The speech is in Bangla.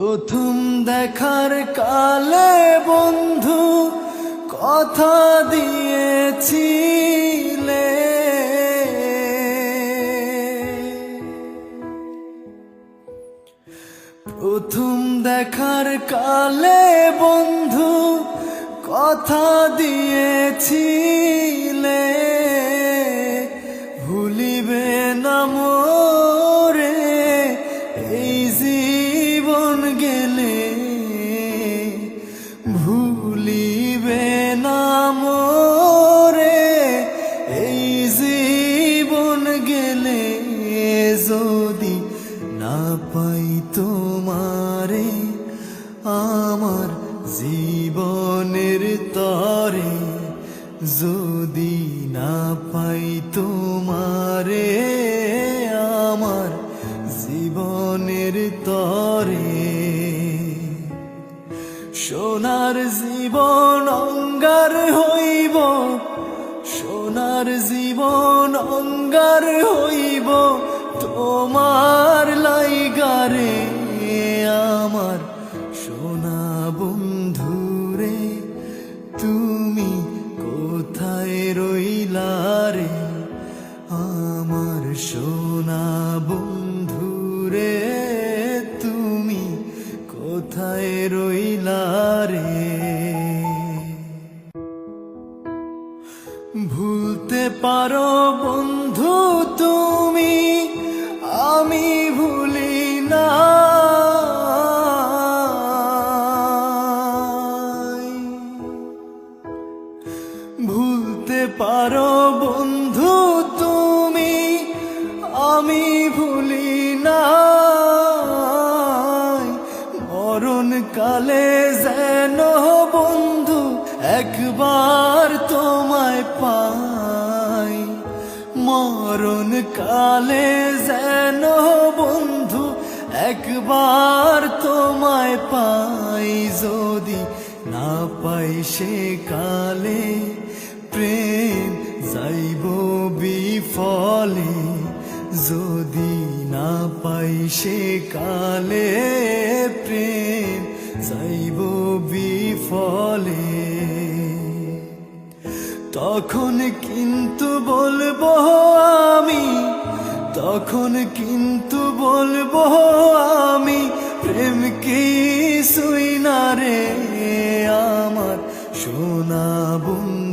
প্রথম দেখার কালে বন্ধু কথা দিয়েছিলে, প্রথম দেখার কালে বন্ধু কথা দিয়েছিলে, ভুলিবে না মোরে এই জীবন গেলে, ভুলিবে না মোরে এই জীবন গেলে, যদি না পাই তোমারে আমার জীবনের তরে, যদি না পাই তোমারে আমার জীবনের তরে। সোনার জীবন অঙ্গার হইব, সোনার জীবন অঙ্গার হইব তোমার লাইগারে, আমার সোনা বন্ধুরে তুমি কোথায় রইলা রে, আমার সোনা বন্ধুরে তুমি কোথায় রইলা রে। ভুলতে পারো বন্ধু তুমি, আমি ভুলি না, ভুলতে পারো বন্ধু তুমি, আমি ভুলি না, মরণ কালে যেন বন্ধু একবার তোমায় পাই, মরণ কালে যেন বন্ধু একবার তোমায় পাই, যদি না পাই সে কালে প্রেম যাইব বিফলে, যদি না পাই সে কালে প্রেম যাইব বিফলে, তখন কিন্তু বলবো আমি, তখন কিন্তু বলবো আমি, প্রেম কিছুই না রে আমার সোনা বন্ধু।